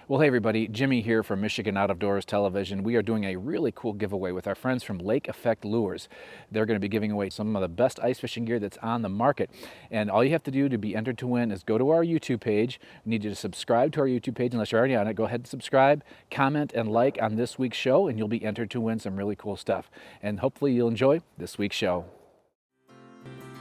Well, hey everybody, Jimmy here from Michigan Out of Doors Television. We are doing a really cool giveaway with our friends from Lake Effect Lures. They're going to be giving away some of the best ice fishing gear that's on the market. And all you have to do to be entered to win is go to our YouTube page. We need you to subscribe to our YouTube page unless you're already on it. Go ahead and subscribe, comment, and like on this week's show, and you'll be entered to win some really cool stuff. And hopefully you'll enjoy this week's show.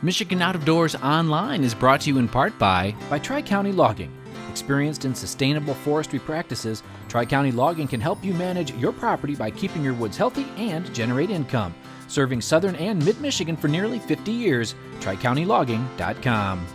Michigan Out of Doors Online is brought to you in part by Tri-County Logging. Experienced in sustainable forestry practices, Tri-County Logging can help you manage your property by keeping your woods healthy and generate income. Serving southern and mid-Michigan for nearly 50 years, TriCountyLogging.com.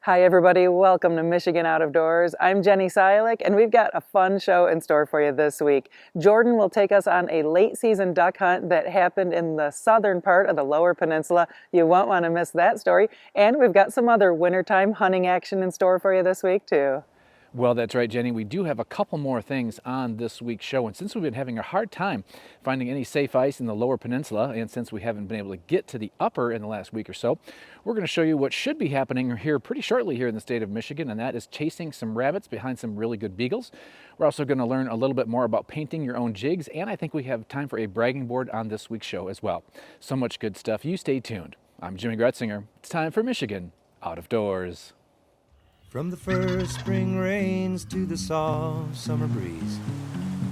Hi everybody, welcome to Michigan Out of Doors. I'm Jenny Sialik and we've got a fun show in store for you this week. Jordan will take us on a late season duck hunt that happened in the southern part of the Lower Peninsula. You won't want to miss that story. And we've got some other wintertime hunting action in store for you this week too. Well, that's right, Jenny. We do have a couple more things on this week's show. And since we've been having a hard time finding any safe ice in the Lower Peninsula, and since we haven't been able to get to the upper in the last week or so, we're going to show you what should be happening here pretty shortly here in the state of Michigan, and that is chasing some rabbits behind some really good beagles. We're also going to learn a little bit more about painting your own jigs, and I think we have time for a bragging board on this week's show as well. So much good stuff. You stay tuned. I'm Jimmy Gretzinger. It's time for Michigan Out of Doors. From the first spring rains to the soft summer breeze,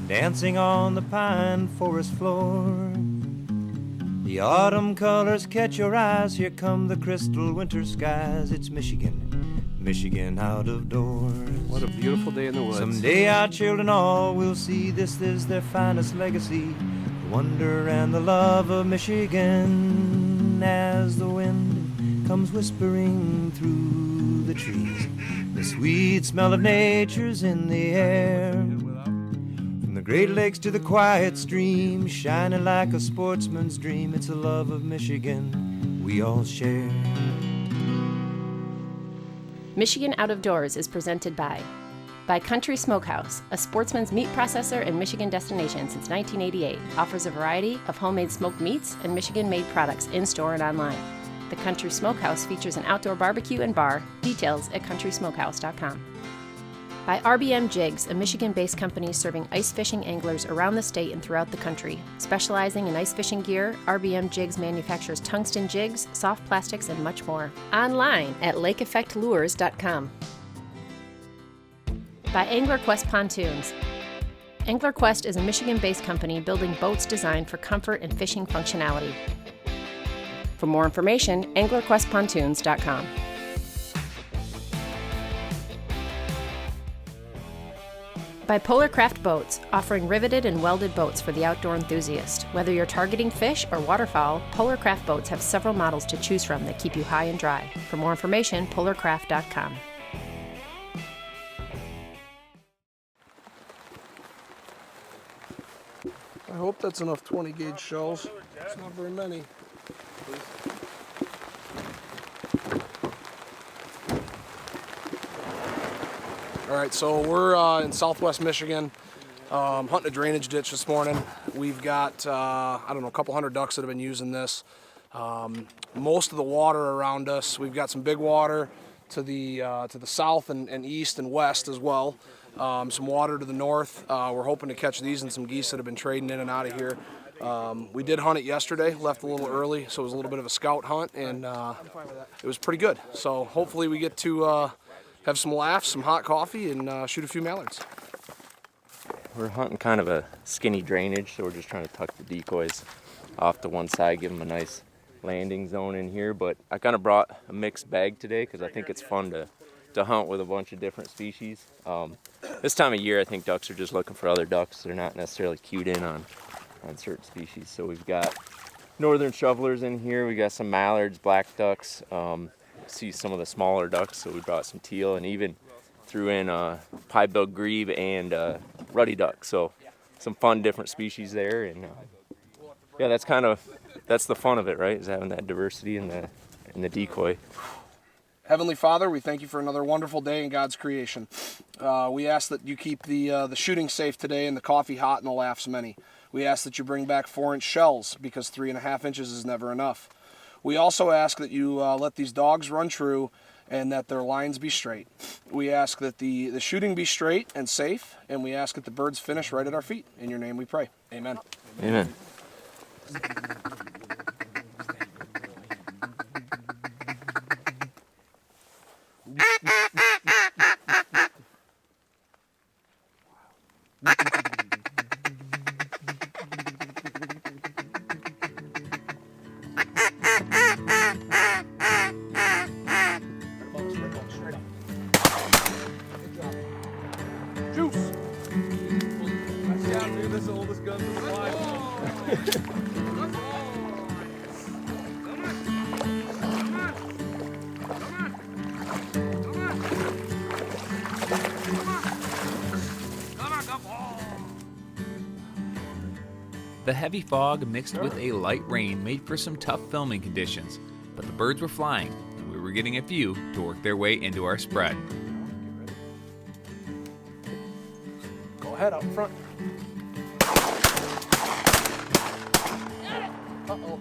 dancing on the pine forest floor, the autumn colors catch your eyes. Here come the crystal winter skies. It's Michigan, Michigan Out of Doors. What a beautiful day in the woods. Someday our children all will see this is their finest legacy, the wonder and the love of Michigan. As the wind comes whispering through the trees, the sweet smell of nature's in the air. From the Great Lakes to the quiet stream, shining like a sportsman's dream, it's a love of Michigan we all share. Michigan Out of Doors is presented by Country Smokehouse, a sportsman's meat processor and Michigan destination since 1988. Offers a variety of homemade smoked meats and Michigan-made products in-store and online. The Country Smokehouse features an outdoor barbecue and bar. Details at countrysmokehouse.com. By RBM Jigs, a Michigan-based company serving ice fishing anglers around the state and throughout the country. Specializing in ice fishing gear, RBM Jigs manufactures tungsten jigs, soft plastics, and much more. Online at lakeeffectlures.com. By AnglerQuest Pontoons. AnglerQuest is a Michigan-based company building boats designed for comfort and fishing functionality. For more information, anglerquestpontoons.com. By Polarcraft Boats, offering riveted and welded boats for the outdoor enthusiast. Whether you're targeting fish or waterfowl, Polarcraft Boats have several models to choose from that keep you high and dry. For more information, polarcraft.com. I hope that's enough 20 gauge shells. It's not very many. All right, so we're in southwest Michigan, hunting a drainage ditch this morning. We've got, I don't know, a couple hundred ducks that have been using this. Most of the water around us, we've got some big water to the south and east and west as well. Some water to the north. We're hoping to catch these and some geese that have been trading in and out of here. We did hunt it yesterday, left a little early, so it was a little bit of a scout hunt, and it was pretty good. So hopefully we get to have some laughs, some hot coffee, and shoot a few mallards. We're hunting kind of a skinny drainage, so we're just trying to tuck the decoys off to one side, give them a nice landing zone in here. But I kind of brought a mixed bag today because I think it's fun to hunt with a bunch of different species. This time of year, I think ducks are just looking for other ducks. They're not necessarily cued in on certain species. So we've got northern shovelers in here. We got some mallards, black ducks. See some of the smaller ducks, so we brought some teal and even threw in piebald grebe and ruddy duck. So some fun different species there, and yeah, that's the fun of it, right? Is having that diversity in the decoy. Heavenly Father, we thank you for another wonderful day in God's creation. We ask that you keep the shooting safe today and the coffee hot and the laughs many. We ask that you bring back 4-inch shells because 3.5 inches is never enough. We also ask that you let these dogs run true and that their lines be straight. We ask that the shooting be straight and safe, and we ask that the birds finish right at our feet. In your name we pray. Amen. Amen. Juice. This is the oldest gun in the The heavy fog mixed with a light rain made for some tough filming conditions, but the birds were flying, and we were getting a few to work their way into our spread. Go ahead, out in front. Uh-oh.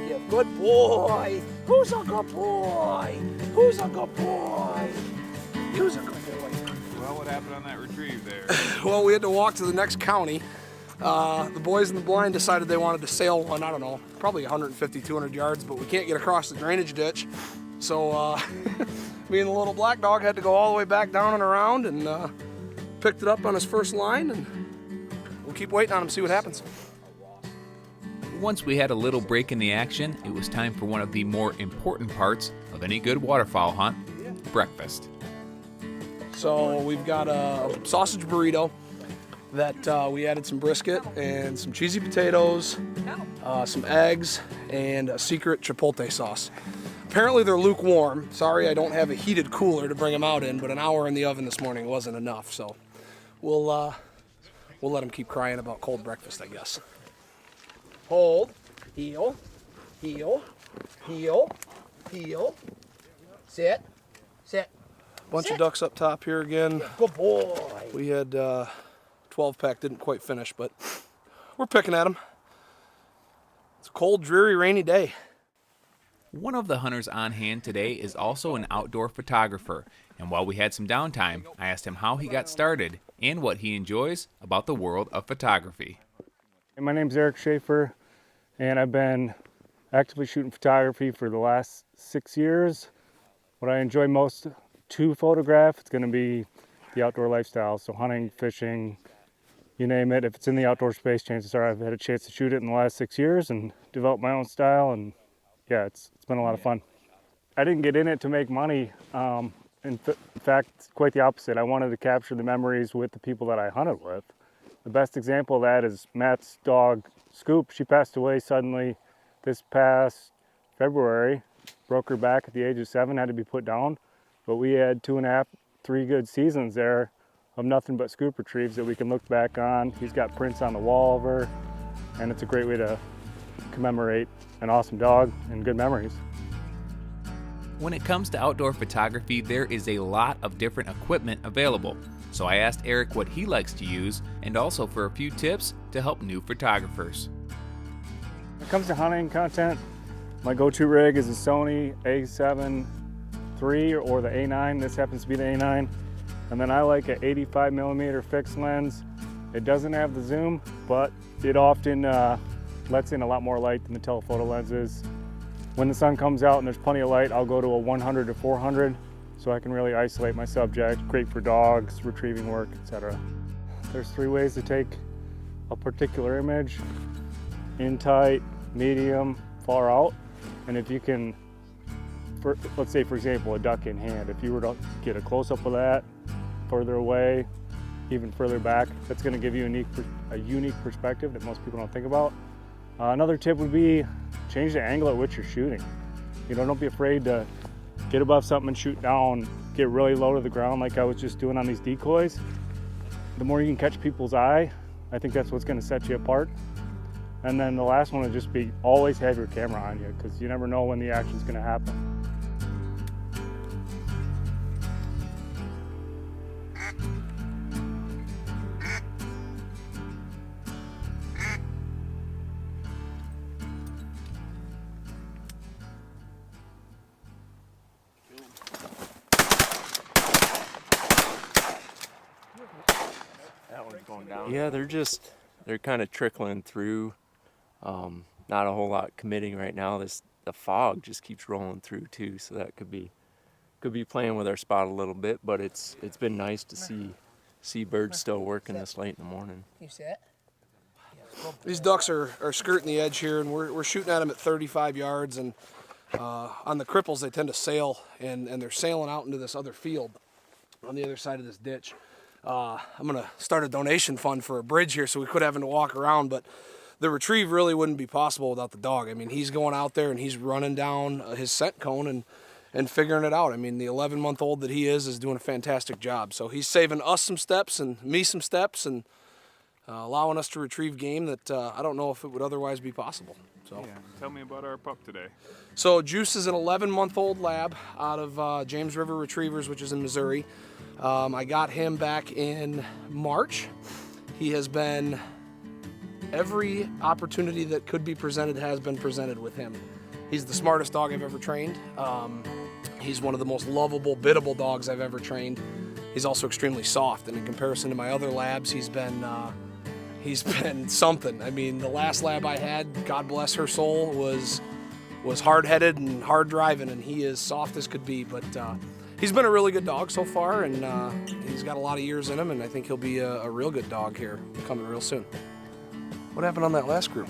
Yeah, good boy. Who's a good boy? Who's a good boy? Who's a good boy? Well, what happened on that retrieve there? Well, we had to walk to the next county. The boys in the blind decided they wanted to sail one, I don't know, probably 150, 200 yards, but we can't get across the drainage ditch. So me and the little black dog had to go all the way back down and around and picked it up on his first line, and we'll keep waiting on him, see what happens. Once we had a little break in the action, it was time for one of the more important parts of any good waterfowl hunt, breakfast. So we've got a sausage burrito that we added some brisket and some cheesy potatoes, some eggs, and a secret chipotle sauce. Apparently they're lukewarm. Sorry, I don't have a heated cooler to bring them out in, but an hour in the oven this morning wasn't enough. So we'll let them keep crying about cold breakfast, I guess. Hold, heel, heel, heel, heel, sit, sit. Bunch of ducks up top here again. Good boy. We had 12-pack, didn't quite finish, but we're picking at them. It's a cold, dreary, rainy day. One of the hunters on hand today is also an outdoor photographer, and while we had some downtime, I asked him how he got started and what he enjoys about the world of photography. My name's Eric Schaefer, and I've been actively shooting photography for the last 6 years. What I enjoy most to photograph, it's going to be the outdoor lifestyle, so hunting, fishing, you name it. If it's in the outdoor space, chances are I've had a chance to shoot it in the last 6 years and develop my own style, and yeah, it's been a lot of fun. I didn't get in it to make money. In fact, it's quite the opposite. I wanted to capture the memories with the people that I hunted with. The best example of that is Matt's dog, Scoop. She passed away suddenly this past February, broke her back at the age of 7, had to be put down. But we had 2.5, 3 good seasons there of nothing but Scoop retrieves that we can look back on. He's got prints on the wall of her, and it's a great way to commemorate an awesome dog and good memories. When it comes to outdoor photography, there is a lot of different equipment available. So I asked Eric what he likes to use and also for a few tips to help new photographers. When it comes to hunting content, my go-to rig is a Sony A7 III or the A9. This happens to be the A9. And then I like an 85mm fixed lens. It doesn't have the zoom, but it often lets in a lot more light than the telephoto lenses. When the sun comes out and there's plenty of light, I'll go to a 100 to 400 so I can really isolate my subject. Great for dogs, retrieving work, etc. There's 3 ways to take a particular image: in tight, medium, far out. And if you can, let's say for example, a duck in hand, if you were to get a close-up of that, further away, even further back, that's going to give you a unique perspective that most people don't think about. Another tip would be change the angle at which you're shooting. You know, don't be afraid to get above something and shoot down, get really low to the ground like I was just doing on these decoys. the more you can catch people's eye, I think that's what's going to set you apart. And then the last one would just be always have your camera on you, because you never know when the action's going to happen. Yeah, they're kind of trickling through. Not a whole lot committing right now. The fog just keeps rolling through too, so that could be playing with our spot a little bit. But it's been nice to see birds still working this late in the morning. You sit. These ducks are skirting the edge here, and we're shooting at them at 35 yards. And on the cripples, they tend to sail, and they're sailing out into this other field on the other side of this ditch. I'm gonna start a donation fund for a bridge here, so we quit having to walk around. But the retrieve really wouldn't be possible without the dog. I mean, he's going out there and he's running down his scent cone and figuring it out. I mean, the 11-month-old that he is doing a fantastic job. So he's saving us some steps and me some steps, and allowing us to retrieve game that I don't know if it would otherwise be possible. So yeah. Tell me about our pup today. So Juice is an 11-month-old lab out of James River Retrievers, which is in Missouri. I got him back in March. He has been, every opportunity that could be presented has been presented with him. He's the smartest dog I've ever trained. He's one of the most lovable, biddable dogs I've ever trained. He's also extremely soft, and in comparison to my other labs, he's been something. I mean, the last lab I had, God bless her soul, was hard-headed and hard driving, and he is soft as could be. But he's been a really good dog so far, and he's got a lot of years in him, and I think he'll be a real good dog here coming real soon. What happened on that last group?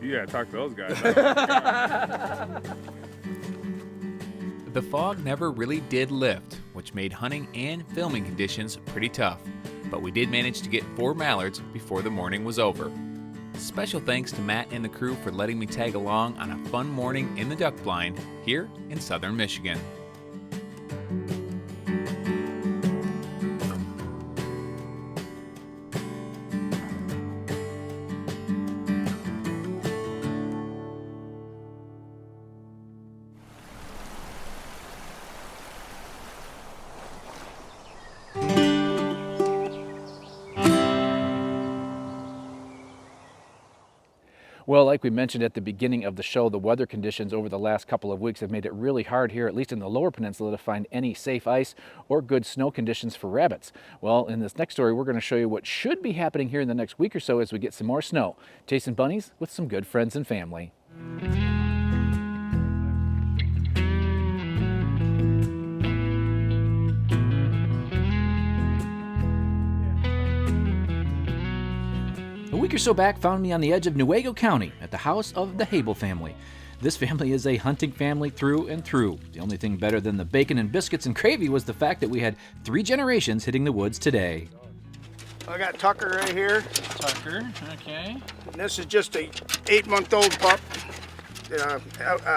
You gotta talk to those guys. The fog never really did lift, which made hunting and filming conditions pretty tough, but we did manage to get 4 mallards before the morning was over. Special thanks to Matt and the crew for letting me tag along on a fun morning in the duck blind here in southern Michigan. Well, like we mentioned at the beginning of the show, the weather conditions over the last couple of weeks have made it really hard here, at least in the lower peninsula, to find any safe ice or good snow conditions for rabbits. Well, in this next story, we're going to show you what should be happening here in the next week or so as we get some more snow. Chasing bunnies with some good friends and family. A week or so back found me on the edge of Newaygo County at the house of the Hable family. This family is a hunting family through and through. The only thing better than the bacon and biscuits and gravy was the fact that we had 3 generations hitting the woods today. I got Tucker right here. Tucker, okay. And this is just a 8-month-old pup,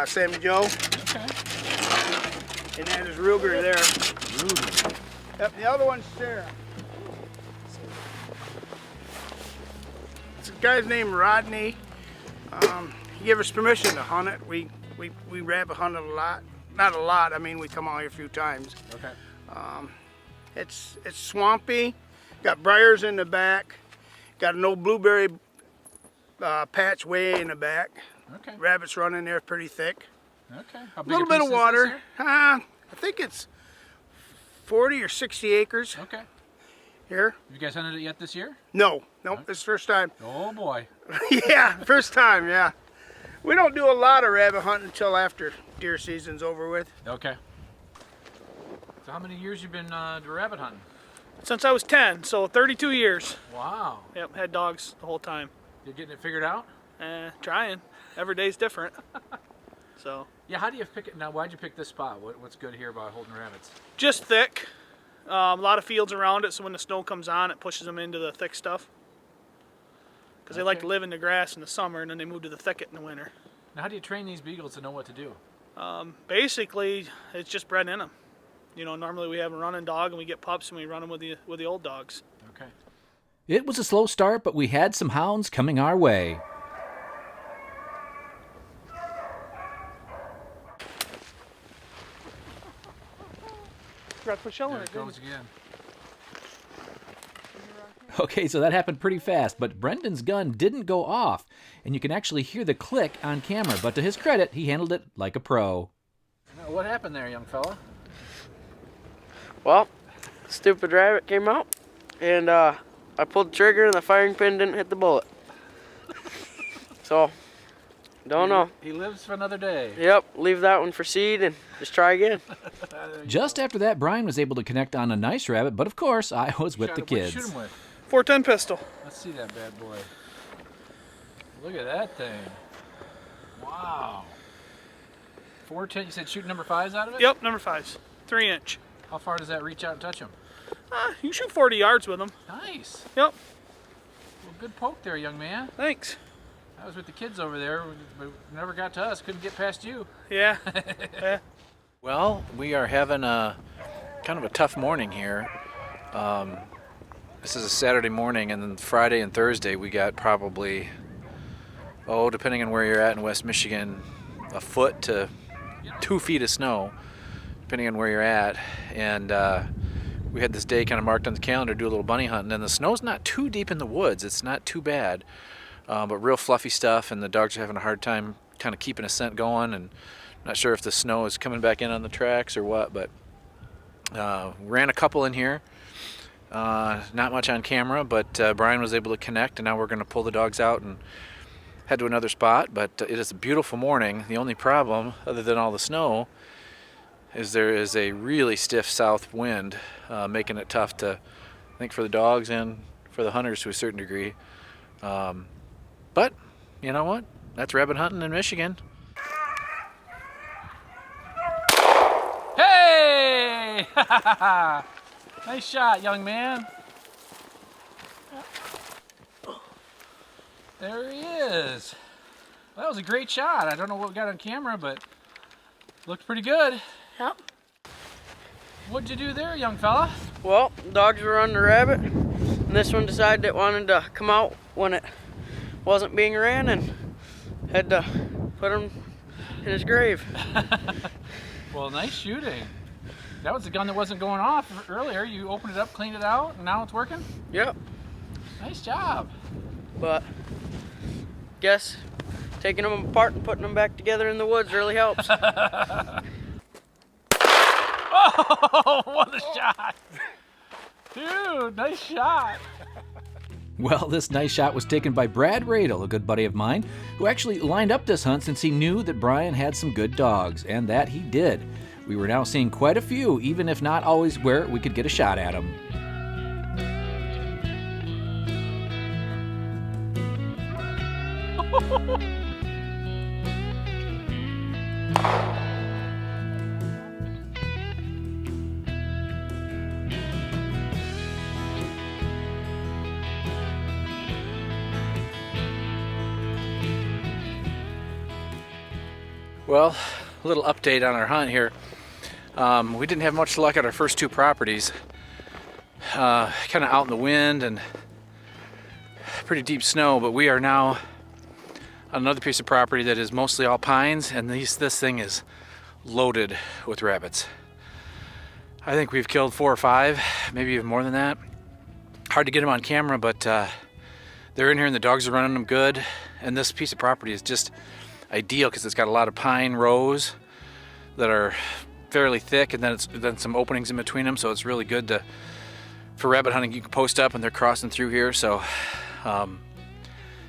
Sammy Joe. Okay. And that is Ruger there. Ruger. Yep, the other one's Sarah. This guy's named Rodney. He gave us permission to hunt it. We rabbit hunted a lot. Not a lot, I mean we come out here a few times. Okay. It's swampy, got briars in the back, got an old blueberry patch way in the back. Okay. Rabbits run in there pretty thick. Okay. A little bit of water. I think it's 40 or 60 acres. Okay. Here. Have you guys hunted it yet this year? No, this is first time. Oh boy. Yeah, first time, yeah. We don't do a lot of rabbit hunting until after deer season's over with. Okay. So how many years you been rabbit hunting? Since I was 10, so 32 years. Wow. Yep, had dogs the whole time. You're getting it figured out? Trying. Every day's different. So. Yeah, how do you pick it? Now, why'd you pick this spot? What's good here about holding rabbits? Just thick. A lot of fields around it, so when the snow comes on, it pushes them into the thick stuff. Because they like to live in the grass in the summer, and then they move to the thicket in the winter. Now, how do you train these beagles to know what to do? Basically, it's just bred in them. You know, normally we have a running dog and we get pups and we run them with the old dogs. Okay. It was a slow start, but we had some hounds coming our way. Forgot to put shell in it. Again. Okay, so that happened pretty fast, but Brendan's gun didn't go off, and you can actually hear the click on camera, but to his credit, he handled it like a pro. Now, what happened there, young fella? Well, stupid rabbit came out, and I pulled the trigger and the firing pin didn't hit the bullet. So, don't know. He lives for another day. Yep, leave that one for seed and just try again. Just after that, Brian was able to connect on a nice rabbit, but of course, I was with the kids. Shoot him with? 410 pistol. Let's see that bad boy. Look at that thing. Wow. 410, you said shoot number 5s out of it? Yep, number 5s. 3-inch. How far does that reach out and touch him? You can shoot 40 yards with them. Nice. Yep. Well, good poke there, young man. Thanks. I was with the kids over there, but never got to us. Couldn't get past you. Yeah. Yeah. Well, we are having a kind of a tough morning here. This is a Saturday morning, and then Friday and Thursday we got probably, depending on where you're at in West Michigan, a foot to 2 feet of snow, depending on where you're at. And we had this day kind of marked on the calendar to do a little bunny hunting, and the snow's not too deep in the woods. It's not too bad, but real fluffy stuff, and the dogs are having a hard time kind of keeping a scent going, and not sure if the snow is coming back in on the tracks or what, but ran a couple in here. Not much on camera, but Brian was able to connect, and now we're going to pull the dogs out and head to another spot. But it is a beautiful morning. The only problem, other than all the snow, is there is a really stiff south wind, making it tough to, I think, for the dogs and for the hunters to a certain degree. But you know what? That's rabbit hunting in Michigan. Hey! Nice shot, young man. There he is. Well, that was a great shot. I don't know what we got on camera, but looked pretty good. Yep. What'd you do there, young fella? Well, dogs were on the rabbit, and this one decided it wanted to come out when it wasn't being ran, and had to put him in his grave. Well, nice shooting. That was the gun that wasn't going off earlier. You opened it up, cleaned it out, and now it's working? Yep. Nice job. But guess taking them apart and putting them back together in the woods really helps. Oh, what a shot. Dude, nice shot. Well, this nice shot was taken by Brad Radel, a good buddy of mine, who actually lined up this hunt since he knew that Brian had some good dogs, and that he did. We were now seeing quite a few, even if not always where we could get a shot at them. Well, a little update on our hunt here. We didn't have much luck at our first 2 properties. Kind of out in the wind and pretty deep snow, but we are now on another piece of property that is mostly all pines, and this thing is loaded with rabbits. I think we've killed 4 or 5, maybe even more than that. Hard to get them on camera, but they're in here and the dogs are running them good. And this piece of property is just ideal because it's got a lot of pine rows that are fairly thick, and then some openings in between them, so it's really good for rabbit hunting. You can post up and they're crossing through here, so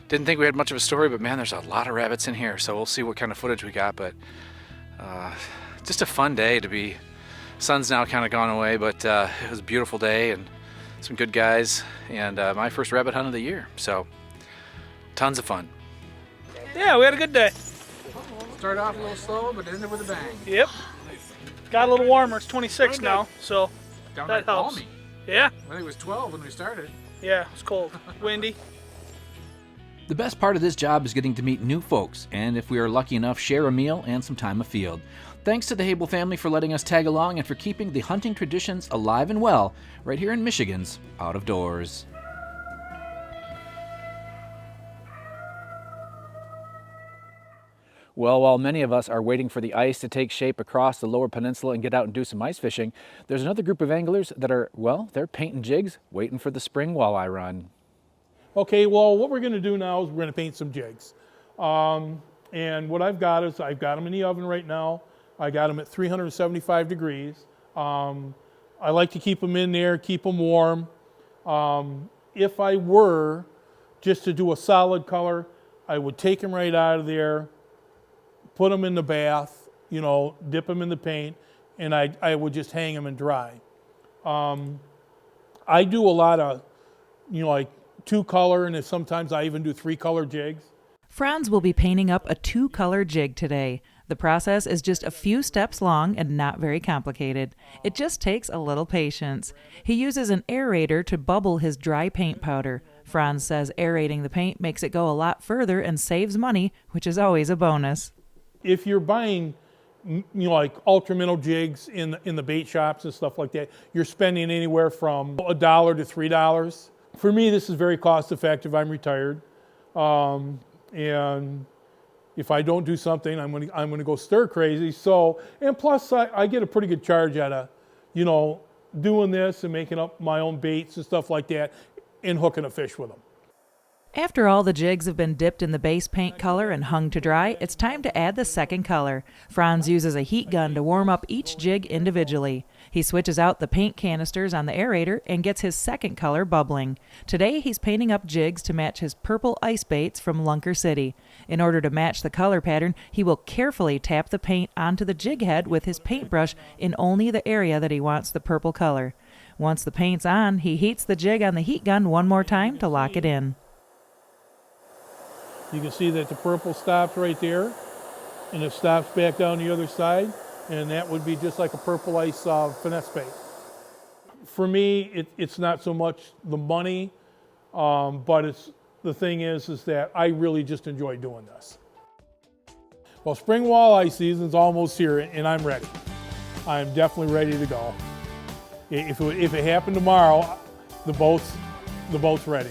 didn't think we had much of a story, but man, there's a lot of rabbits in here, so we'll see what kind of footage we got. But just a fun day to be. Sun's now kind of gone away, but it was a beautiful day and some good guys, and my first rabbit hunt of the year, so tons of fun. Yeah, we had a good day. Started off a little slow, but ended with a bang. Yep. Got a little warmer. It's 26 now, so Downright that helps. balmy. Yeah. I think it was 12 when we started. Yeah, it's cold, windy. The best part of this job is getting to meet new folks, and if we are lucky enough, share a meal and some time afield. Thanks to the Hable family for letting us tag along and for keeping the hunting traditions alive and well right here in Michigan's Out of Doors. Well, while many of us are waiting for the ice to take shape across the lower peninsula and get out and do some ice fishing, there's another group of anglers that are, well, they're painting jigs, waiting for the spring walleye run. Okay, well, what we're going to do now is we're going to paint some jigs. And what I've got is I've got them in the oven right now. I got them at 375 degrees. I like to keep them in there, keep them warm. If I were just to do a solid color, I would take them right out of there, put them in the bath, you know, dip them in the paint, and I would just hang them and dry. I do a lot of, you know, like 2-color, and sometimes I even do 3-color jigs. Franz will be painting up a 2-color jig today. The process is just a few steps long and not very complicated. It just takes a little patience. He uses an aerator to bubble his dry paint powder. Franz says aerating the paint makes it go a lot further and saves money, which is always a bonus. If you're buying, you know, like ultra-minnow jigs in the bait shops and stuff like that, you're spending anywhere from $1 to $3. For me, this is very cost-effective. I'm retired, and if I don't do something, I'm gonna go stir crazy. So, and plus, I get a pretty good charge out of, you know, doing this and making up my own baits and stuff like that, and hooking a fish with them. After all the jigs have been dipped in the base paint color and hung to dry, it's time to add the second color. Franz uses a heat gun to warm up each jig individually. He switches out the paint canisters on the aerator and gets his second color bubbling. Today he's painting up jigs to match his purple ice baits from Lunker City. In order to match the color pattern, he will carefully tap the paint onto the jig head with his paintbrush in only the area that he wants the purple color. Once the paint's on, he heats the jig on the heat gun one more time to lock it in. You can see that the purple stops right there, and it stops back down the other side, and that would be just like a purple ice finesse bait. For me, it's not so much the money, but the thing is that I really just enjoy doing this. Well, spring walleye season's almost here, and I'm ready. I'm definitely ready to go. If it happened tomorrow, the boat's ready.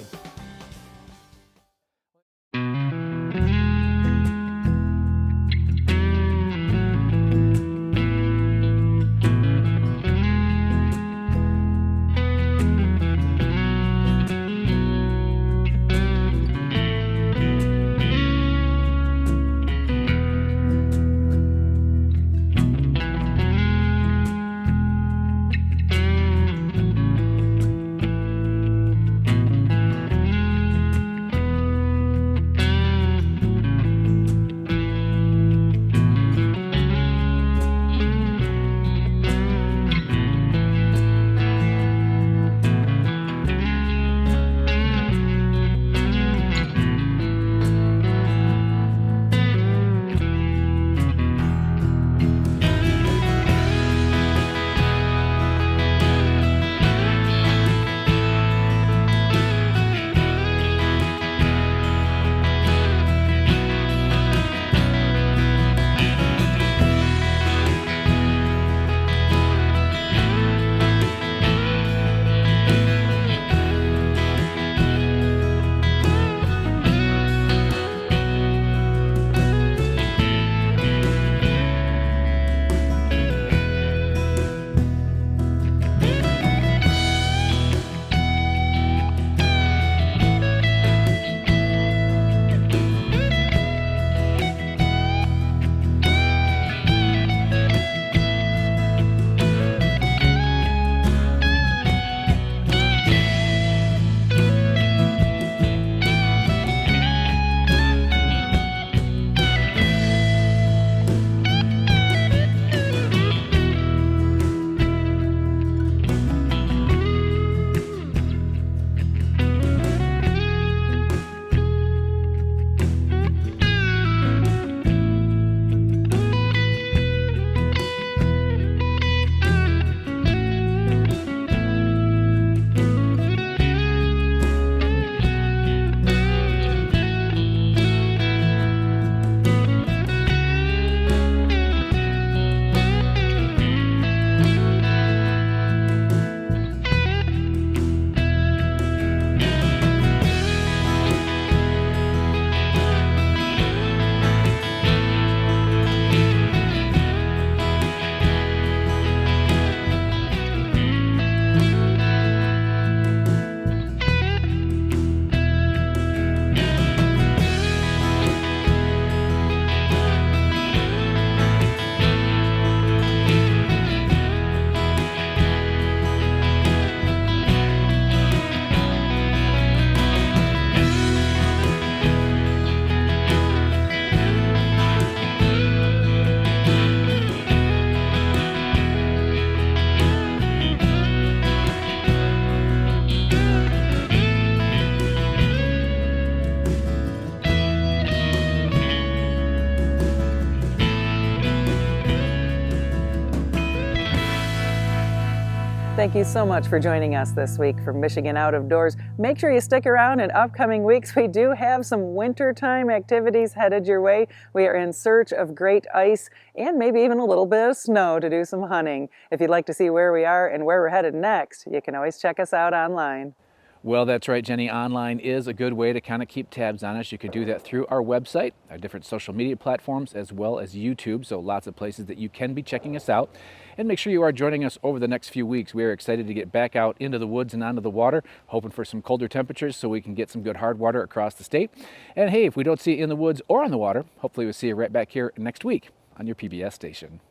Thank you so much for joining us this week from Michigan Out of Doors. Make sure you stick around in upcoming weeks. We do have some wintertime activities headed your way. We are in search of great ice and maybe even a little bit of snow to do some hunting. If you'd like to see where we are and where we're headed next, you can always check us out online. Well, that's right, Jenny. Online is a good way to kind of keep tabs on us. You could do that through our website, our different social media platforms, as well as YouTube. So lots of places that you can be checking us out. And make sure you are joining us over the next few weeks. We are excited to get back out into the woods and onto the water, hoping for some colder temperatures so we can get some good hard water across the state. And hey, if we don't see you in the woods or on the water, hopefully we'll see you right back here next week on your PBS station.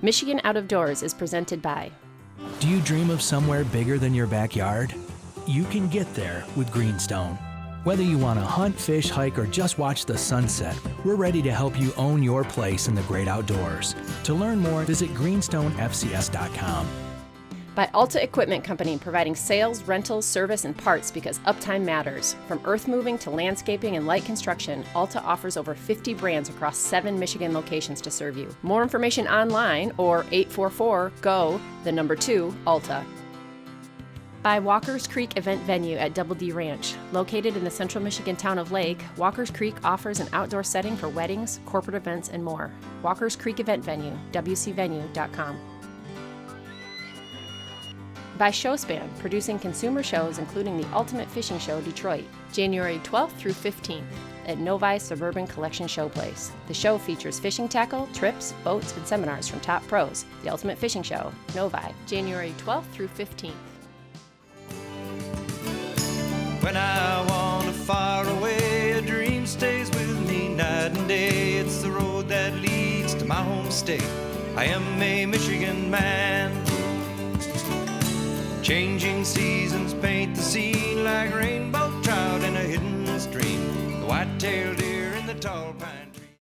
Michigan Out of Doors is presented by. Do you dream of somewhere bigger than your backyard? You can get there with Greenstone. Whether you want to hunt, fish, hike, or just watch the sunset, we're ready to help you own your place in the great outdoors. To learn more, visit greenstonefcs.com. By Alta Equipment Company, providing sales, rentals, service, and parts because uptime matters. From earth moving to landscaping and light construction, Alta offers over 50 brands across 7 Michigan locations to serve you. More information online or 844-GO-2-ALTA. By Walker's Creek Event Venue at Double D Ranch. Located in the central Michigan town of Lake, Walker's Creek offers an outdoor setting for weddings, corporate events, and more. Walker's Creek Event Venue, wcvenue.com. By Showspan, producing consumer shows including the Ultimate Fishing Show Detroit, January 12th through 15th at Novi Suburban Collection Showplace. The show features fishing tackle, trips, boats, and seminars from top pros. The Ultimate Fishing Show, Novi, January 12th through 15th. When I wander far away, a dream stays with me night and day. It's the road that leads to my home state. I am a Michigan man. Changing seasons paint the scene like rainbow trout in a hidden stream. The white-tailed deer in the tall pine.